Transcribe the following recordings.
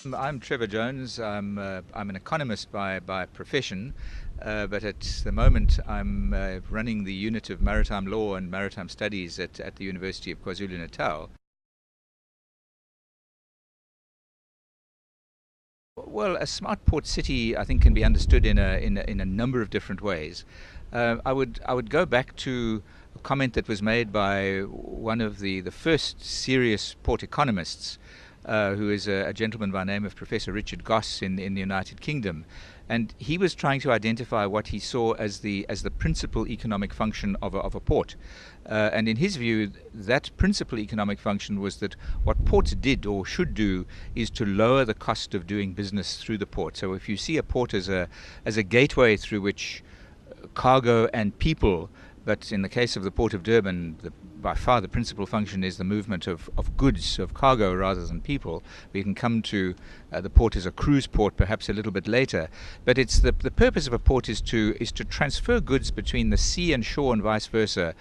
I'm Trevor Jones. I'm an economist by profession, but at the moment I'm running the unit of maritime law and maritime studies at the University of KwaZulu-Natal. Well, a smart port city, I think, can be understood in a number of different ways. I would go back to a comment that was made by one of the first serious port economists, who is a gentleman by the name of Professor Richard Goss in the United Kingdom, and he was trying to identify what he saw as the principal economic function of a port. And in his view, that principal economic function was that what ports did or should do is to lower the cost of doing business through the port. So if you see a port as a gateway through which cargo and people, but in the case of the Port of Durban, by far the principal function is the movement of goods, of cargo rather than people. We can come to the port as a cruise port perhaps a little bit later, but it's the purpose of a port is to transfer goods between the sea and shore and vice versa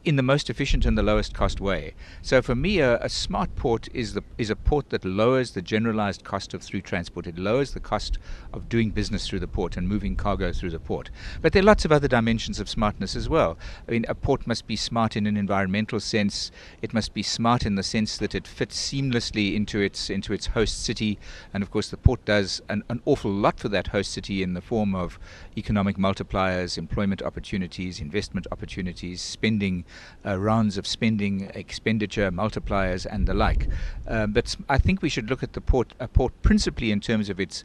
in the most efficient and the lowest cost way. So for me, a smart port is a port that lowers the generalized cost of through transport. It lowers the cost of doing business through the port and moving cargo through the port. But there are lots of other dimensions of smartness as well. I mean, a port must be smart in an environmental sense. It must be smart in the sense that it fits seamlessly into its host city. And of course, the port does an awful lot for that host city in the form of economic multipliers, employment opportunities, investment opportunities, spending, rounds of spending, expenditure multipliers, and the like. But I think we should look at a port principally in terms of its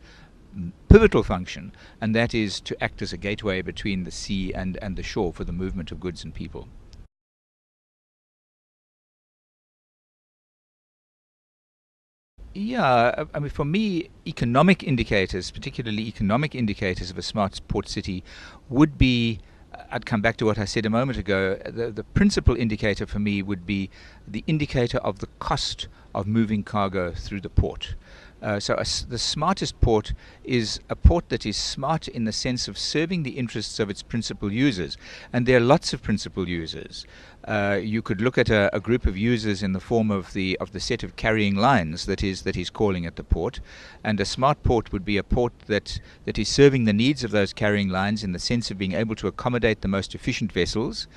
pivotal function, and that is to act as a gateway between the sea and the shore for the movement of goods and people. Yeah, I mean, for me, economic indicators, particularly economic indicators of a smart port city, would be. I'd come back to what I said a moment ago. The principal indicator for me would be the indicator of the cost of moving cargo through the port. The smartest port is a port that is smart in the sense of serving the interests of its principal users. And there are lots of principal users. You could look at a group of users in the form of the set of carrying lines that he's calling at the port. And a smart port would be a port that is serving the needs of those carrying lines in the sense of being able to accommodate the most efficient vessels,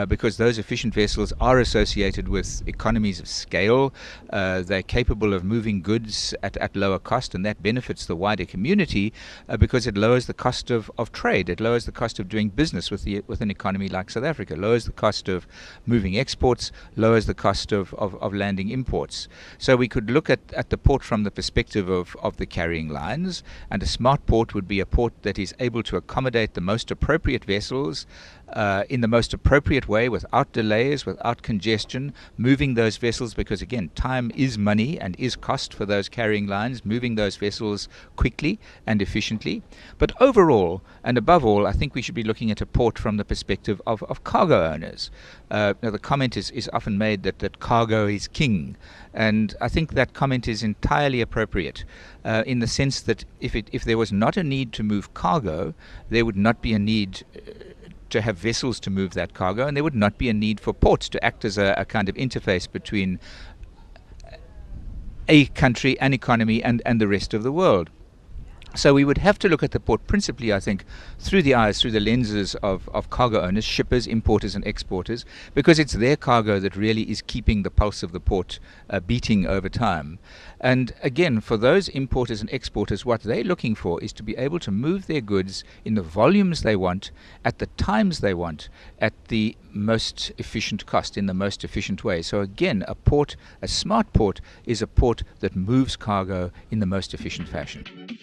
because those efficient vessels are associated with economies of scale. They're capable of moving goods at lower cost, and that benefits the wider community because it lowers the cost of trade. It lowers the cost of doing business with an economy like South Africa, lowers the cost of moving exports, lowers the cost of landing imports. So we could look at the port from the perspective of the carrying lines, and a smart port would be a port that is able to accommodate the most appropriate vessels in the most appropriate way, without delays, without congestion, moving those vessels, because again, time is money and is cost for those carrying lines, moving those vessels quickly and efficiently. But overall, and above all, I think we should be looking at a port from the perspective of cargo owners. Now, the comment is often made that cargo is king, and I think that comment is entirely appropriate, in the sense that if there was not a need to move cargo, there would not be a need to have vessels to move that cargo, and there would not be a need for ports to act as a kind of interface between a country, an economy, and the rest of the world. So we would have to look at the port principally, I think, through the lenses of cargo owners, shippers, importers and exporters, because it's their cargo that really is keeping the pulse of the port beating over time. And again, for those importers and exporters, what they're looking for is to be able to move their goods in the volumes they want, at the times they want, at the most efficient cost, in the most efficient way. So again, a smart port is a port that moves cargo in the most efficient fashion.